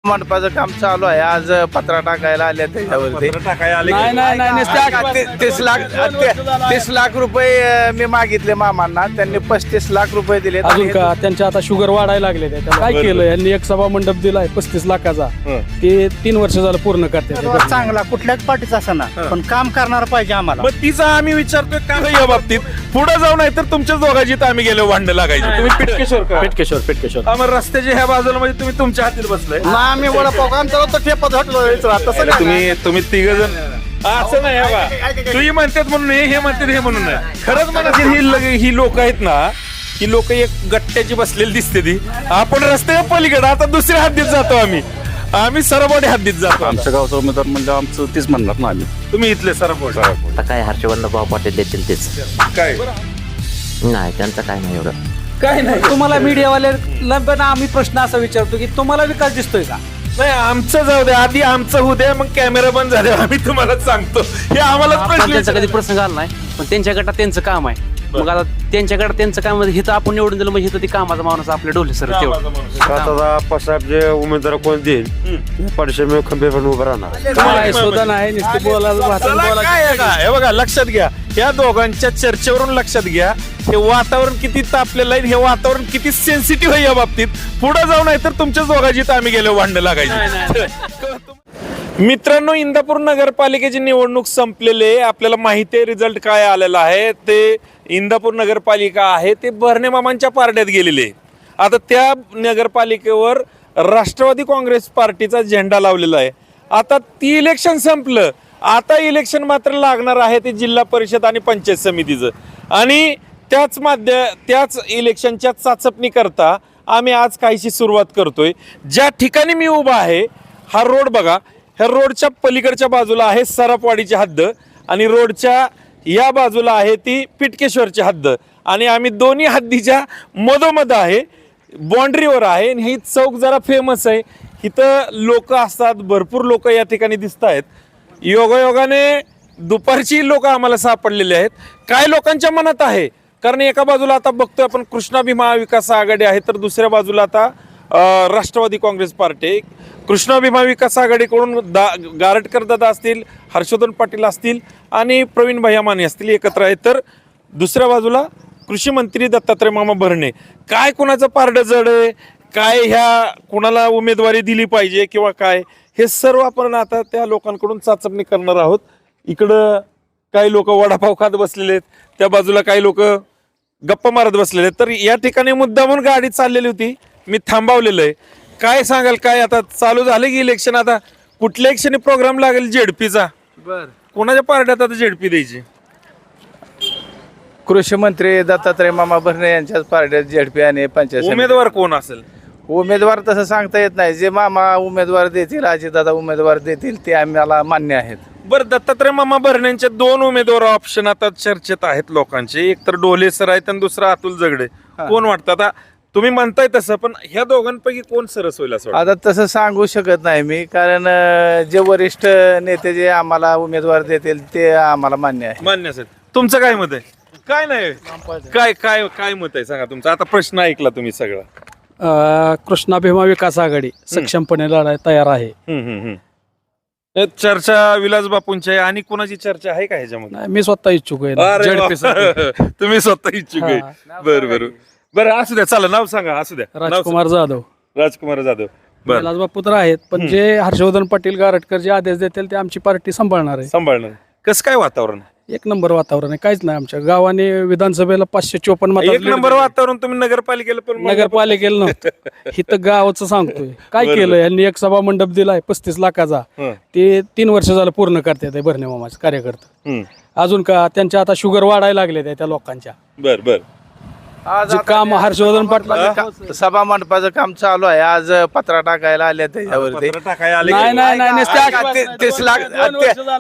मंडपाचं काम चालू आहे. आज पत्रा टाकायला आले त्याच्यावरती. नाही 30 लाख रुपये मी मागितले मामांना. त्यांनी 35 लाख रुपये दिले. अजून का त्यांच्या आता शुगर वाढायला लागले. त्याला काय केलं यांनी? एक सभा मंडप दिलाय 35 लाखाचा. ते 3 वर्ष झालं पूर्ण करते. चांगला कुठल्याच पार्टीचा असना पण काम करणार पाहिजे आम्हाला. मग तिचा आम्ही विचारतोय का या बाबतीत पुढे जाऊ नाही तर तुमच्याच दोघांची तर आम्ही गेलो भांडण लागायचे. तुम्ही पिटकेश्वर का? पेटकेश्वर मग रस्त्याच्या ह्या बाजूला म्हणजे तुम्ही तुमच्या हातीत बसलाय. आम्ही वडापाव आमचा होता ठेपत हॉटेल. तुम्ही तिघ जण असं नाही आहे बा. तुम्ही म्हणतात म्हणून हे म्हणतात हे म्हणून नाही. खरंच म्हणा ही लोक आहेत ना, ही लोक एक गट्ट्याची बसलेली दिसते ती. आपण रस्त्याच्या पलीकडे आता दुसऱ्या हद्दीत जातो. आम्ही सरबोडे हद्दीत जातो. आमच्या गावचा उमेदवार म्हणजे आमचं तेच म्हणणार ना आम्ही. तुम्ही इथले सरबोडे. आता काय हर्षवर्धन पाटील देतील तेच. काय नाही त्यांचं काय नाही एवढं. काय नाही. तुम्हाला मीडियावाले पण आम्ही प्रश्न असा विचारतो की तुम्हाला विकास दिसतोय का? नाही आमचं जाऊ द्या, आधी आमचं होऊ द्या, मग कॅमेरा बंद झाले आम्ही तुम्हाला सांगतो. हे आम्हाला त्यांचा कधी प्रश्न प्रसंग आला नाही, पण त्यांच्या गटात त्यांचं काम आहे. मग आता त्यांच्या गटात त्यांचं काम हे तर आपण निवडून दिलं म्हणजे ते कामाचा माणूस आपले डोले सर तेवढं. आता आप्पासाहेब जे उमेदवार कोण देईल पडशे मी खंबे पण उभं राहणार. काय सुद्धा नाही नुसते चला, काय आहे का? हे बघा लक्षात घ्या, या दोघांच्या चर्चेवरून लक्षात घ्या हे वातावरण किती तापलेलं आहे. हे वातावरण किती सेन्सिटिव्ह आहे या बाबतीत. पुढे जाऊ नाही तर तुमच्याच दोघांची तर आम्ही गेलो भांडण लागायची. मित्रांनो, इंदापूर नगरपालिकेची निवडणूक संपलेली आहे. आपल्याला माहिती आहे रिझल्ट काय आलेला आहे. ते इंदापूर नगरपालिका आहे ते बर्णे मामांच्या पारड्यात गेलेले. आता त्या नगरपालिकेवर राष्ट्रवादी काँग्रेस पार्टीचा झेंडा लावलेला आहे. आता ती इलेक्शन संपलं. आता इलेक्शन मात्र लागणार आहे ते जिल्हा परिषद आणि पंचायत समितीचं. आणि त्याच इलेक्शनच्या चाचपणी करता आम्ही आज काहीशी सुरुवात करतोय. ज्या ठिकाणी मी उभा आहे हा रोड बघा. ह्या रोडच्या पलीकडच्या बाजूला आहे सरपवाडीची हद्द आणि रोडच्या या बाजूला आहे ती पिटकेश्वरची हद्द. आणि आम्ही दोन्ही हद्दीच्या मधोमध आहे, बाँड्रीवर आहे. आणि ही चौक जरा फेमस आहे. इथं लोक असतात, भरपूर लोक या ठिकाणी दिसत आहेत. योगायोगाने दुपारची लोक आम्हाला सापडलेले आहेत. काय लोकांच्या मनात आहे, कारण एका बाजूला आता बघतोय आपण कृष्णा भीमा विकास आघाडी आहे, तर दुसऱ्या बाजूला आता राष्ट्रवादी काँग्रेस पार्टी. कृष्णा भीमा विकास आघाडीकडून गारटकर दादा असतील, हर्षवर्धन पाटील असतील आणि प्रवीण भैया माने असतील एकत्र आहेत. तर दुसऱ्या बाजूला कृषी मंत्री दत्तात्रय मामा भरणे. काय कुणाचं पारडं जड आहे, काय ह्या कुणाला उमेदवारी दिली पाहिजे किंवा काय, हे सर्व आपण आता त्या लोकांकडून चाचपणी करणार आहोत. इकडं काही लोक वडापाव खात बसलेले आहेत, त्या बाजूला काही लोक गप्पा मारत बसलेले आहेत. तर या ठिकाणी मुद्दामून गाडी चाललेली होती, मी थांबवलेलं आहे. काय सांगाल, काय आता चालू झालं की इलेक्शन? आता कुठल्या इलेक्शन प्रोग्राम लागेल झेडपीचा? कोणाच्या पार्ट्यात आता झेडपी द्यायची? कृषी मंत्री दत्तात्रय मामा भरणे यांच्याच पार्ट्यात झेडपी आणि पंचायत समिती. उमेदवार कोण असेल? उमेदवार तसं सांगता येत नाही. जे मामा उमेदवार देतील, अजितदादा उमेदवार देतील ते आम्हाला मान्य आहेत. बरं, दत्तात्रय मामा भरण्यांचे 2 उमेदवार ऑप्शन आता चर्चेत आहेत लोकांचे. एक तर डोले सर आहेत आणि दुसरा अतुल जगडे. कोण वाटतं आता? तुम्ही म्हणताय तसं, पण ह्या दोघांपैकी कोण सरस होईल असं वाटतं? आता तसं सांगू शकत नाही मी, कारण जे वरिष्ठ नेते जे आम्हाला उमेदवार देतील ते आम्हाला मान्य आहे. मान्य असेल. तुमचं काय मत आहे? काय नाही, काय काय काय मत आहे सांगा तुमचं. आता प्रश्न ऐकला तुम्ही सगळा. कृष्णा भीमा विकास आघाडी सक्षमपणे लढायला तयार आहे. चर्चा विलास बापूंची आहे आणि कोणाची चर्चा आहे का ह्याच्यामध्ये? नाही, मी स्वतः इच्छुक आहे अरे ZP साठी. वा. तुम्ही स्वतः इच्छुक आहे. बरं बरं असू द्या. चला नाव सांगा. असू द्या. नाव राजकुमार जाधव. सांगा. राजकुमार जाधव. बरं, विलासबापू तर आहेत, पण जे हर्षवर्धन पाटील गारटकर जे आदेश देतील ते आमची पार्टी सांभाळणार आहे. सांभाळणार. कसं काय वातावरण? एक नंबर वातावरण आहे. काहीच नाही आमच्या गावाने विधानसभेला 554 एक मतांचं नंबर lead वातावरण. तुम्ही नगरपालिकेला पण नगरपालिकेला नव्हतं. इथं गावाचं सांगतोय. काय बरोबर. केलं यांनी? एक सभा मंडप दिलाय 35 लाखाचा. ते 3 वर्ष झालं पूर्ण करतात भरणे मामाचे कार्यकर्ते. अजून का त्यांच्या आता शुगर वाढायला लागले त्या लोकांच्या. बर आज जे काम हर्षवर्धन पाटील सभा मंडपाचं काम चालू आहे. आज पत्रा टाकायला आले त्याच्यावरती. नाही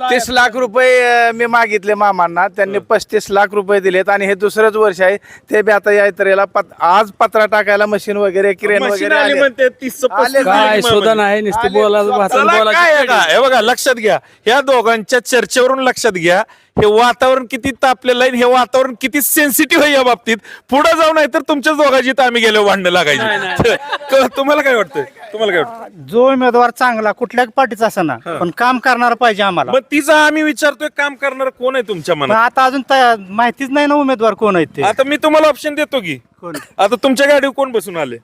30 लाख रुपये मी मागितले मामांना. त्यांनी 35 लाख रुपये दिलेत आणि हे दुसरंच वर्ष आहे. ते बी आता यात्रेला आज पत्रा टाकायला मशीन वगैरे क्रेन वगैरे आले. म्हणते 30-35 काय सुद्धा नाही नुसते चला, काय आहे का? हे बघा लक्षात घ्या, या दोघांच्या चर्चेवरून लक्षात घ्या हे वातावरण किती तापलेलं आहे, हे वातावरण किती सेन्सिटिव्ह आहे या बाबतीत. पुढे जाऊ नाही तर तुमच्याच दोघांची तर आम्ही गेलो भांडणं लागायची. तुम्हाला काय वाटतंय? तुम्हाला काय वाटतं? जो उमेदवार चांगला कुठल्याही पार्टीचा असना पण काम करणार पाहिजे आम्हाला. मग तिचा आम्ही विचारतोय काम करणार कोण आहे तुमच्या पण मनात? आता अजून माहितीच नाही ना उमेदवार कोण आहेत ते. आता मी तुम्हाला ऑप्शन देतो की कोण? आता तुमच्या गाडीवर कोण बसून आले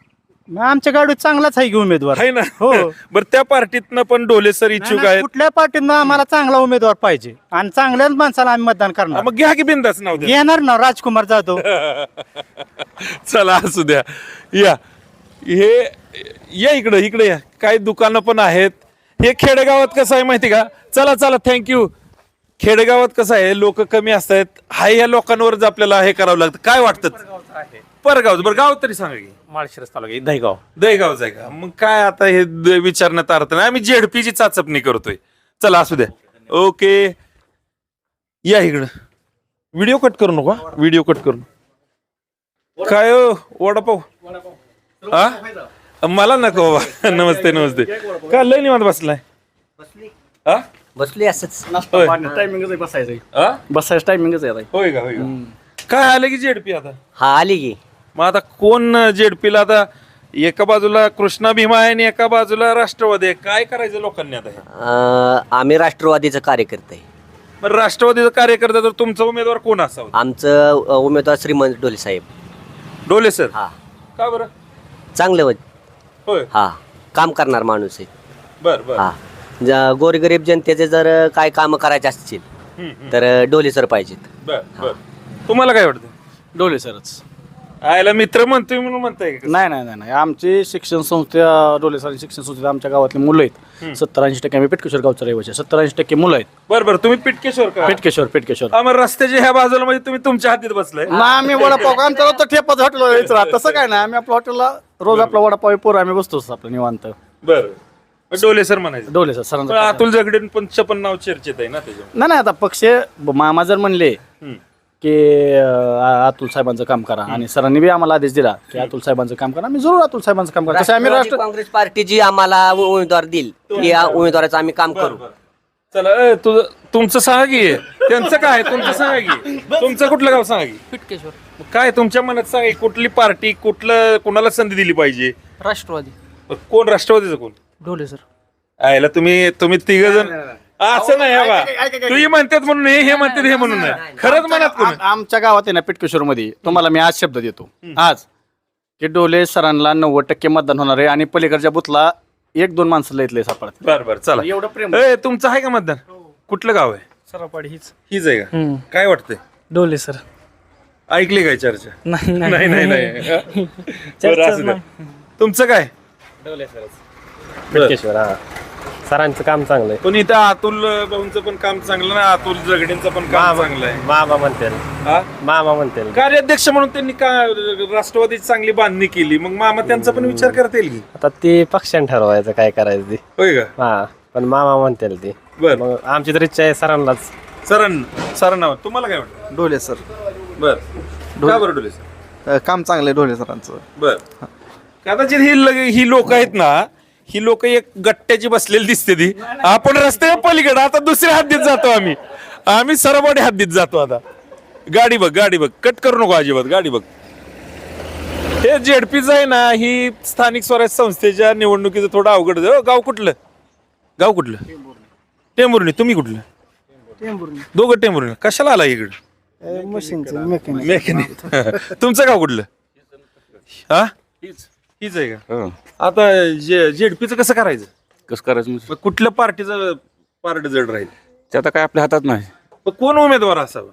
मग आमच्या गाडीत चांगलाच आहे की उमेदवार. आहे ना? हो. बरं त्या पार्टीतनं पण डोले सर इच्छुक नाही, आहेत. कुठल्या पार्टीनं आम्हाला चांगला उमेदवार पाहिजे आणि चांगल्याच माणसाला आम्ही मतदान करणार. मग घ्या की बिंदास नाव द्या. येणार ना राजकुमार जाधव. चला असू द्या. या हे या इकडे या. काही दुकानं पण आहेत. हे खेडेगावात कसं आहे माहिती का? चला चला थँक्यू. खेडेगावात कसं आहे, लोक कमी असतात. हाय या लोकांवरच आपल्याला हे करावं लागतं. काय वाटतं? परगाव. बरं गाव तरी सांगा की. माळशिरस तालुका दहीगाव. दहीगावचं आहे का? मग काय आता हे विचारण्यात अर्थ नाही. आम्ही जेडपीची चाचपणी करतोय. चला असू द्या. ओके या इकडं. व्हिडिओ कट करू नका. व्हिडिओ कट करू. काय हो वडापाव? हा मला नको बाबा. नमस्ते नमस्ते. काय लय निवांत बसलाय? हा बसली असंच. होय. टायमिंगच आहे बसायचं. हा? बसायचं टायमिंगच आहे. होय का? होय का? काय आलं की जेडपी आता? हा आली की. मग आता कोण जेडपीला? आता एका बाजूला कृष्णा भीमा आहे आणि एका बाजूला राष्ट्रवादी आहे. काय करायचं लोकांनी आता हे? आम्ही राष्ट्रवादीचं कार्यकर्ते आहे. मग राष्ट्रवादीचा कार्यकर्ता तर तुमचा उमेदवार कोण असावा? आमचं उमेदवार श्रीमंत डोले साहेब. डोले सर. हा का बरं? चांगलं होय. हा काम करणार माणूस आहे. बर बर. हा गोरगरीब जनतेचे जर काय काम करायचे असतील तर डोले सर पाहिजेत. बर बर. तुम्हाला काय वाटतं? डोले सरच. आयला मित्र म्हणतोय म्हणून म्हणताय का? नाही आमची शिक्षण संस्था डोले सर शिक्षण संस्थेत आमच्या गावातली मुलं आहेत. 70-80% आम्ही पेटकेश्वर गावचा रहिवासी. 70-80% मुलं आहेत. बर बर. तुम्ही पिटकेश्वर का? पेटकेश्वर. मग रस्त्याच्या ह्या बाजूला म्हणजे तुम्ही तुमच्या हातीत बसलाय. ना आम्ही वडापाव आमच्या रोजचं ठेपाचं हॉटेल तसं काय नाही. आम्ही आपल्या हॉटेलला रोज आपला वडापाव पोर आम्ही बसतोच आपलं निवांत. बर. डोले सर म्हणायचं. डोले सर पण सरांचं अतुल जगडे पंच पण नाव चर्चेत आहे ना त्याच्या. नाही आता पक्ष मामा जर म्हणले की अतुल साहेबांचं काम करा आणि सरांनी बी आम्हाला आदेश दिला की अतुल साहेबांचं काम करा, आम्ही जरूर अतुल साहेबांचं काम करा. तसं आम्ही काँग्रेस पार्टी जी आम्हाला उमेदवार देईल या उमेदवाराचं आम्ही काम करू. चला तुमचं सांगा की. त्यांचं काय? तुमचं सांगा की. तुमचं कुठलं गाव सांगा की. पिटकेश्वर. काय तुमच्या मनात सांगा की, कुठली पार्टी कुणाला संधी दिली पाहिजे? राष्ट्रवादी. कोण राष्ट्रवादीचं कोण? डोले सर. आयला तुम्ही तिघ जण असं नाही. बा तुम्ही म्हणतात म्हणून हे म्हणतात हे म्हणून नाही. खरंच मनात कोण? आमच्या गावात आहे ना पेटकेश्वर मध्ये तुम्हाला मी आज शब्द देतो आज की डोले सरांना 90% मतदान होणार आहे आणि पलीकडच्या बुथला 1-2 माणसं इथले सापडतात. बर बर. चला एवढं प्रेम. तुमचं आहे का मतदान? कुठलं गाव आहे? सरापाडी हीच आहे का? काय वाटतंय? डोले सर. ऐकली काय चर्चा? नाही नाही. बरं, असू द्या. तुमचं काय? डोले सरच. हा सरांचं काम चांगलं आहे. पण इथं अतुल भाऊंचं पण काम चांगलं ना, अतुल जगडेंचं पण काम चांगलं आहे. मामा म्हणतील. हा? मामा म्हणतील. कार्याध्यक्ष म्हणून त्यांनी का राष्ट्रवादीची चांगली बांधणी केली, मग मामा त्यांचा पण विचार करता येईल की. आता ते पक्षाने ठरवायचं काय करायचं ते. होय का? हा पण मामा म्हणतील ते. बर. मग आमची तर इच्छा आहे सरांनाच. सरांना तुम्हाला काय वाटतं? डोले सर. बर. का बरं डोले सर? काम चांगलं आहे डोले सरांचं. बर. कदाचित ही लोक आहेत ना, ही लोक एक गट्ट्याची बसलेली दिसते ती. आपण रस्त्यावर पलीकडे आता दुसऱ्या हद्दीत जातो. आम्ही सरबोडे हद्दीत जातो. आता गाडी बघ. कट करू नको अजिबात. गाडी बघ. हे जेडपीचं आहे ना, ही स्थानिक स्वराज्य संस्थेच्या निवडणुकीचं थोडं अवघड आहे. गाव कुठलं? टेंभुर्णी. तुम्ही कुठलं? दोघं टेंभुर्णी. कशाला आला इकडे? मेकॅनिक. तुमचं गाव कुठलं? हा हीच आहे का? आता जेडपीचं कसं करायचं? कसं करायचं म्हणजे? मग कुठल्या पार्टीचं पार्ट जड राहील? ते आता काय आपल्या हातात नाही. मग कोण उमेदवार असावा?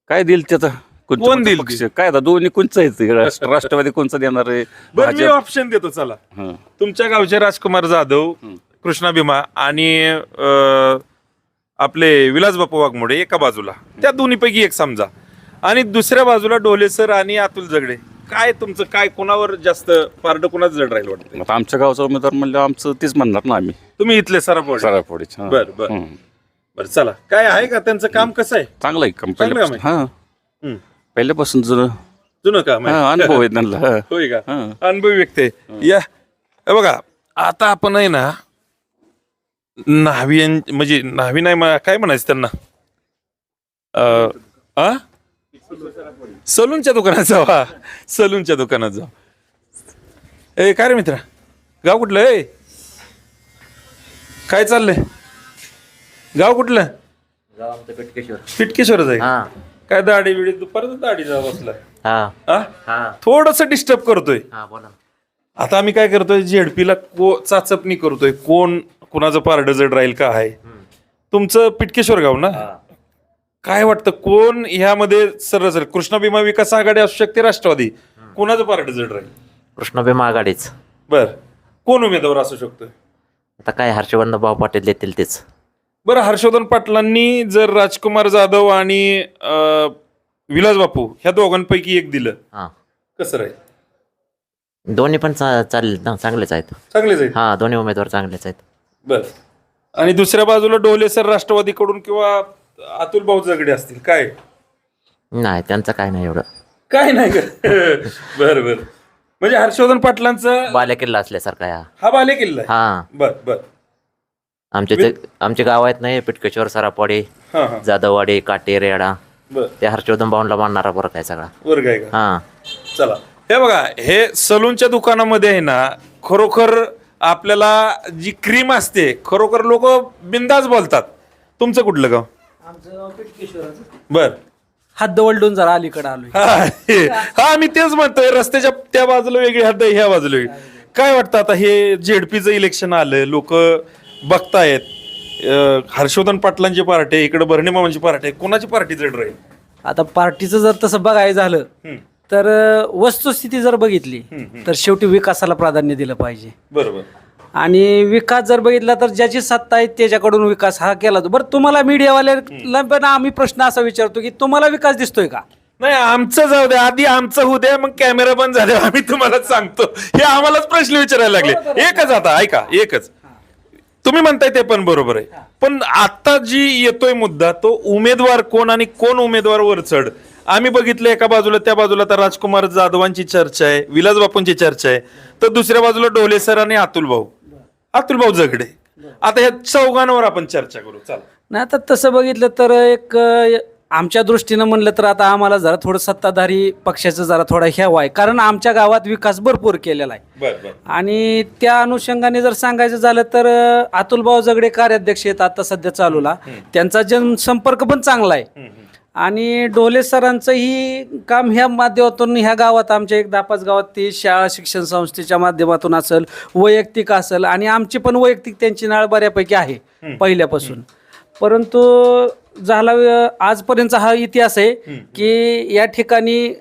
काय देईल त्याचा? कोण देईल पक्ष? काय आता दोन्ही कोणचं आहे? राष्ट्रवादी कोणचं देणार आहे? बरं मी ऑप्शन देतो. चला हं. तुमच्या गावचे राजकुमार जाधव, कृष्णा भीमा आणि आपले विलास बापू वाघमोडे एका बाजूला, त्या दोन्हीपैकी एक समजा, आणि दुसऱ्या बाजूला डोले सर आणि अतुल जगडे. काय तुमचं काय कोणावर जास्त पारड कोणाच जड राहील वाटतं? आता आमच्या गावचा उमेदवार म्हणलं आमचं तेच म्हणणार ना आम्ही. तुम्ही इथले सरापोड. सराफोडीच. हं. बरं चला. काय आहे का त्यांचं काम कसं आहे? चांगलं आहे काम चांगलं काम पहिल्यापासून. हं. पहिल्यापासून जुनं काम आहे. अनुभव आहे त्यांना. हं. होय का? हं. अनुभवी व्यक्ती आहे. या हे बघा आता आपण आहे ना, न्हावी म्हणजे न्हावी नाही काय म्हणायचं त्यांना, सलूनच्या दुकानात जावा, सलूनच्या दुकानात जाऊ. ए काय रे मित्रा, गाव कुठलं? ए काय चाललंय? गाव कुठलं? पिटकेश्वरच आहे. काय दाढी बिडी दुपारच दाढी जा बसलाय. थोडस डिस्टर्ब करतोय. आता आम्ही काय करतोय, झेडपीला चाचपणी करतोय, कोण कुणाचं पारडं जड राहील का आहे. तुमचं पिटकेश्वर गाव ना? काय वाटतं कोण ह्यामध्ये सरळ सरळ कृष्णा भीमा विकास आघाडी असू शकते, राष्ट्रवादी, कोणाचं पारडं जड राहील? कृष्ण भीमा आघाडीच. बर, कोण उमेदवार असू शकतो? आता काय हर्षवर्धन भाऊ पाटील देतील तेच. बरं, हर्षवर्धन पाटलांनी जर राजकुमार जाधव आणि विलास बापू ह्या दोघांपैकी एक दिलं, कसं राहील? दोन्ही पण चालेल ना, चांगलेच आहेत. चांगलेच आहे. दोन्ही उमेदवार चांगलेच आहेत. बर, आणि दुसऱ्या बाजूला डोले सर राष्ट्रवादीकडून किंवा अतुल भाऊ जगडे असतील, काय? नाही, त्यांचं काय नाही एवढं. काय नाही का? बर बर, म्हणजे हर्षवर्धन पाटलांचं बाले किल्ला असल्यासारखा हा बाले किल्ला आहे. बर बर, आमचे गाव आहेत नाही, पिटकेश्वर, सरापवाडी, जाधववाडी, काटे, रेडा, ते हर्षवर्धन भाऊंना मानणारा वर्ग आहे सगळा. वर्ग आहे का? चला, हे बघा, हे सलूनच्या दुकानामध्ये आहे ना, खरोखर आपल्याला जी क्रीम असते, खरोखर लोक बिंदास बोलतात. तुमचं कुठलं गाव? बर, हद्द वलडून जरा अलीकडे आलोय. हा मी तेच म्हणतोय, रस्त्याच्या त्या बाजूला वेगळी हद्द, ह्या बाजूला वेगळी. काय वाटतं आता हे झेडपीचं इलेक्शन आलं, लोक बघतायत, हर्षवर्धन पाटलांची पार्टी आहे, इकडे भरणे मामांची पार्टी आहे, कोणाची पार्टी जड राहील? आता पार्टीचं जर तसं बघायचं झालं तर वस्तुस्थिती जर बघितली तर शेवटी विकासाला प्राधान्य दिलं पाहिजे. बरोबर. आणि विकास जर बघितला तर ज्याची सत्ता आहे त्याच्याकडून विकास हा केला जातो. बरं, तुम्हाला मीडियावाल्याला पण आम्ही प्रश्न असा विचारतो की तुम्हाला विकास दिसतोय का? नाही, आमचं जाऊ द्या, आधी आमचं होऊ द्या, मग कॅमेरा बंद झाले आम्ही तुम्हाला सांगतो. हे आम्हालाच प्रश्न विचारायला लागले. एकच आता ऐका, एकच तुम्ही म्हणताय ते पण बरोबर आहे, पण आता जी येतोय मुद्दा तो उमेदवार कोण आणि कोण उमेदवार वर चढ. आम्ही बघितलं एका बाजूला, त्या बाजूला तर राजकुमार जाधवांची चर्चा आहे, विलास बापूंची चर्चा आहे, तर दुसऱ्या बाजूला डोले सर आणि अतुल भाऊ जगडे. आता ह्या चौघांवर आपण चर्चा करू. चला. नाही, आता तसं बघितलं तर एक आमच्या दृष्टीनं म्हणलं तर आता आम्हाला जरा थोडं सत्ताधारी पक्षाचं जरा थोडा हेवा आहे, कारण आमच्या गावात विकास भरपूर केलेला आहे. आणि त्या अनुषंगाने जर सांगायचं झालं तर अतुल भाऊ जगडे कार्याध्यक्ष आहेत आता सध्या चालूला, त्यांचा जनसंपर्क पण चांगला आहे. आणि डोले सरांचंही काम ह्या माध्यमातून ह्या गावात आमच्या एक 10-5 गावात ती शाळा शिक्षण संस्थेच्या माध्यमातून असेल, वैयक्तिक असेल, आणि आमची पण वैयक्तिक त्यांची नाळ बऱ्यापैकी आहे पहिल्यापासून. परंतु झाला आजपर्यंतचा हा इतिहास आहे की या ठिकाणी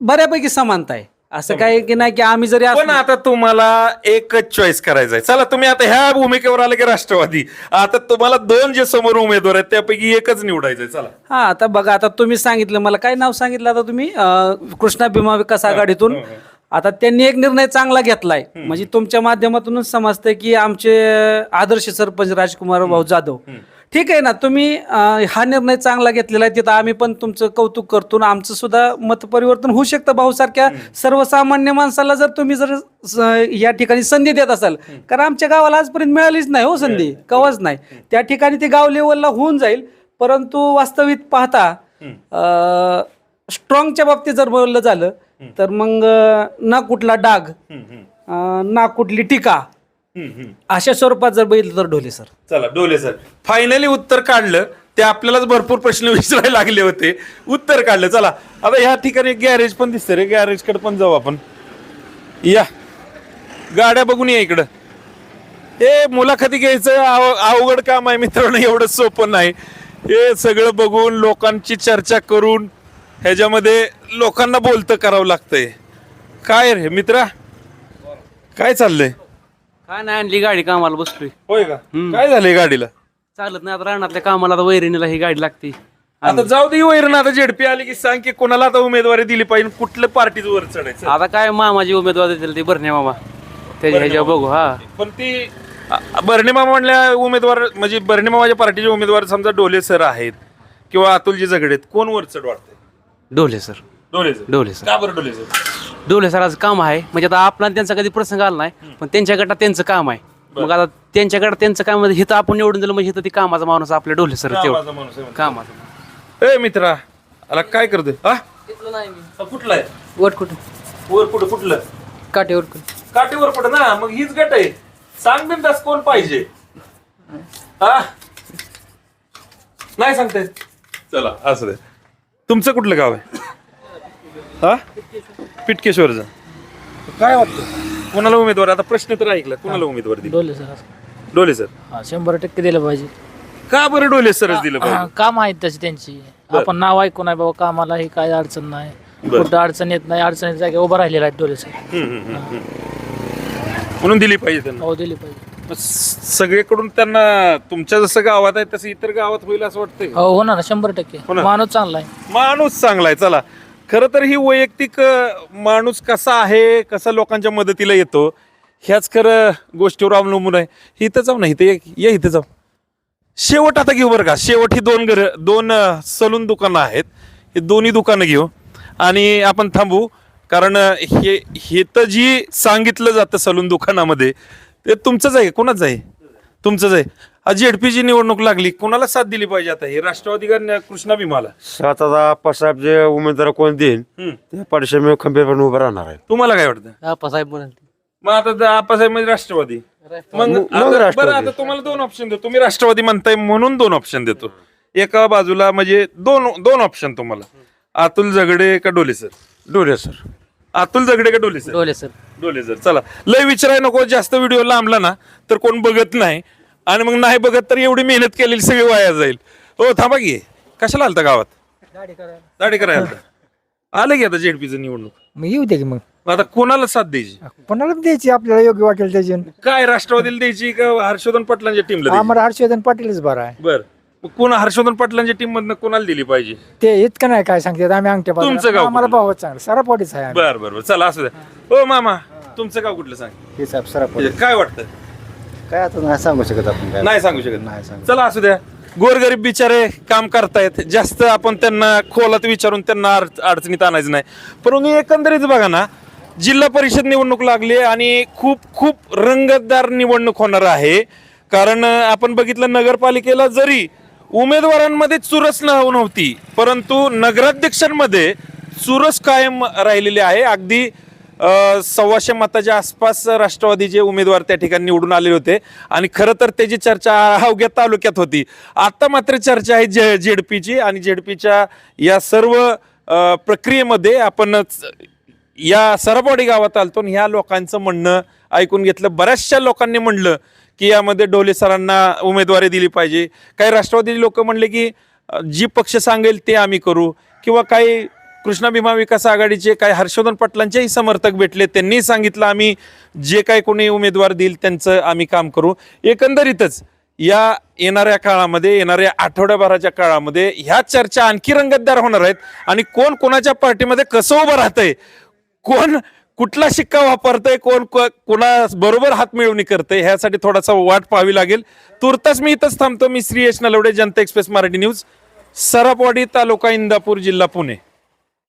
बऱ्यापैकी समानता आहे. असं काय की नाही की आम्ही जरी पण आता तुम्हाला एकच चॉईस करायचा आहे. चला, तुम्ही आता ह्या भूमिकेवर आले की राष्ट्रवादी, आता तुम्हाला 2 जे समोर उमेदवार आहेत त्यापैकी एकच निवडायचंय. चला. हा, आता बघा, आता तुम्ही सांगितलं, मला काय नाव सांगितलं आता तुम्ही? कृष्णा भीमा विकास आघाडीतून. आता त्यांनी एक निर्णय चांगला घेतलाय, म्हणजे तुमच्या माध्यमातूनच समजतंय की आमचे आदर्श सरपंच राजकुमार भाऊ जाधव, ठीक आहे ना, तुम्ही हा निर्णय चांगला घेतलेला आहे, तिथं आम्ही पण तुमचं कौतुक करतो. आमचं सुद्धा मत परिवर्तन होऊ शकतं भाऊसारख्या सर्वसामान्य माणसाला जर तुम्ही जर या ठिकाणी संधी देत असाल, कारण आमच्या गावाला आजपर्यंत मिळालीच नाही हो संधी, कवच नाही. त्या ठिकाणी ते गाव लेवलला होऊन जाईल, परंतु वास्तविक पाहता स्ट्रॉंगच्या बाबतीत जर बोललं झालं तर मग ना कुठला डाग ना कुठली टीका, अशा स्वरूपात जर बघितलं तर डोले सर. चला, डोले सर फायनली उत्तर काढलं. ते आपल्यालाच भरपूर प्रश्न विचारायला लागले होते, उत्तर काढलं. चला, आता ह्या ठिकाणी गॅरेज पण दिसतं रे, गॅरेज कडे पण जाऊ आपण. या गाड्या बघून या इकडं. हे मुलाखती घ्यायचं अवघड काम आहे मित्रांनो, एवढं सोपं नाही. हे सगळं बघून लोकांची चर्चा करून ह्याच्यामध्ये लोकांना बोलतं करावं लागतंय. काय रे मित्रा, काय चाललंय? काय नाही, आणली गाडी कामाला बसलोय. होय का? काय झालंय गाडीला? चालत नाही आता रानातल्या कामाला, आता वैरणीला ही गाडी लागते. आता जाऊ दे वैरण, आता झेडपी आली की सांग की कोणाला आता उमेदवारी दिली पाहिजे, कुठल्या पार्टीचं वर चढायचं. आता काय मामाची उमेदवार देतील ते भरणे मामा, त्याच्या ह्याच्या बघू. हा, पण ती भरणे मामा म्हणल्या उमेदवार, म्हणजे भरणे मामाच्या पार्टीचे उमेदवार समजा डोले सर आहेत किंवा अतुलजी जगडे, कोण वर चढ वाटतंय? डोले सर. डोले सर. का बरं डोले सर? डोले सराचं काम आहे, म्हणजे आता आपला त्यांचा कधी प्रसंग आला नाही, पण त्यांच्या गटात त्यांचं काम आहे. मग आता त्यांच्याकडे त्यांचं काम हिथं आपण निवडून दिलं म्हणजे हिथं ती कामाचा माणूस आपल्या डोले सर कामाचा माणूस आहे. कामाचा ए मित्रा आला काय करतोय हा कुठला आहे वट कुठं वर कुठं कुठलं काटेवर काठीवर पड ना मग हीच गट आहे सांग बिंदास कोण पाहिजे हा नाही सांगते चला असं दे तुमचं कुठलं गाव आहे हा पिटकेश्वरचं काय वाटतं कोणाला उमेदवार आता प्रश्न तर ऐकला कोणाला उमेदवार दिली डोले सर डोले सर 100% दिलं पाहिजे का बरं डोले सरच दिलं पाहिजे काम आहेत त्याची त्यांची आपण नाव ऐकून आहे बाबा कामाला ही काय अडचण नाही कुठं अडचण येत नाही अडचणीच्या जागी उभं राहिलेला आहे डोले सर म्हणून दिली पाहिजे त्यांना हो दिली पाहिजे मग सगळीकडून त्यांना तुमच्या जसं गावात आहे तसं इतर गावात होईल असं वाटतंय का? हो होणार 100% होणार. माणूस चांगला आहे माणूस चांगला आहे चला खरं तर ही वैयक्तिक माणूस कसा आहे कसा लोकांच्या मदतीला येतो ह्याच खरं गोष्टीवर अवलंबून आहे इथं जाऊ ना इथं ये इथं जाऊ शेवट आता घेऊ बरं का शेवट ही दोन सलून दुकानं आहेत हे दोन्ही दुकानं घेऊ आणि आपण थांबू कारण हे तर जी सांगितलं जातं सलून दुकानामध्ये ते तुमचंच आहे कोणाच आहे तुमचंच आहे आज झेडपीची निवडणूक लागली कोणाला साथ दिली पाहिजे आता हे राष्ट्रवादी का कृष्णा भीमाला सात आता आप्पासाहेब जे उमेदवार कोण देईल त्या पाठीशी खंबीरपणे उभं राहणार आहे तुम्हाला काय वाटतं आप्पासाहेब बोला मग आता आप्पासाहेब म्हणजे राष्ट्रवादी मग बरं आता तुम्हाला दोन ऑप्शन देतो तुम्ही राष्ट्रवादी म्हणताय म्हणून दोन ऑप्शन देतो एका बाजूला म्हणजे दोन ऑप्शन तुम्हाला अतुल झगडे का डोले सर डोले सर अतुल झगडे का डोले सर डोले सर डोले सर चला लय विचाराय नको जास्त व्हिडिओ लांबला ना तर कोण बघत नाही आणि मग नाही बघत तर एवढी मेहनत केलेली सगळी वाया जाईल हो थांबा की कशाला आलता गावात दाढी करायला आलता आलं की आता झेडपीचं निवडणूक मग येऊ दे की मग आता कोणाला साथ द्यायची कोणाला द्यायची आपल्याला योग्य वाटेल त्याची काय राष्ट्रवादीला द्यायची का हर्षवर्धन पाटलांच्या टीमला आम्हाला हर्षवर्धन पाटीलच बरं आहे बर कोण हर्षवर्धन पाटलांच्या टीम मधनं कोणाला दिली पाहिजे ते इतकं नाही काय सांगतात आम्ही अंगठ्या तुमचं गाव आम्हाला कुठलं? भावच चांगलं सरापवाडीच आहे बर बर बर चला असू द्या हो मामा तुमचं गाव कुठलं सांग काय वाटतं काय आता नाही सांगू शकत आपण नाही सांगू शकत चला असू द्या गोरगरीब बिचारे काम करतायत जास्त आपण त्यांना खोलात विचारून त्यांना अडचणीत आणायचं नाही परंतु एकंदरीत बघा ना जिल्हा परिषद निवडणूक लागली आणि खूप खूप रंगतदार निवडणूक होणार आहे कारण आपण बघितलं नगरपालिकेला जरी उमेदवारांमध्ये चुरस नव्हती परंतु नगराध्यक्षांमध्ये चुरस कायम राहिलेली आहे अगदी 125 मताच्या आसपास राष्ट्रवादीचे उमेदवार त्या ठिकाणी निवडून आलेले होते आणि खरं तर त्याची चर्चा अवघ्या तालुक्यात होती आता मात्र चर्चा आहे झेडपीची आणि झेडपीच्या या सर्व प्रक्रियेमध्ये आपण या सरपवाडी गावात आलतो आणि ह्या लोकांचं म्हणणं ऐकून घेतलं बऱ्याचशा लोकांनी म्हणलं की यामध्ये डोले सरांना उमेदवारी दिली पाहिजे काही राष्ट्रवादी लोक म्हणले की जी पक्ष सांगेल ते आम्ही करू किंवा काही कृष्णा भीमा विकास आघाडीचे काही हर्षवर्धन पाटलांचेही समर्थक भेटले त्यांनी सांगितलं आम्ही जे काही कोणी उमेदवार देईल त्यांचं आम्ही काम करू एकंदरीतच या येणाऱ्या काळामध्ये येणाऱ्या आठवड्याभराच्या काळामध्ये ह्या चर्चा आणखी रंगतदार होणार आहेत आणि कोण कोणाच्या पार्टीमध्ये कसं उभं राहतंय कोण कुठला शिक्का वापरतंय कोण कोणा बरोबर हात मिळवणी करतंय ह्यासाठी थोडासा वाट पाहावी लागेल तुर्तास मी इथंच थांबतो मी श्री यश नलवडे जनता एक्सप्रेस मराठी न्यूज सरपवाडी तालुका इंदापूर जिल्हा पुणे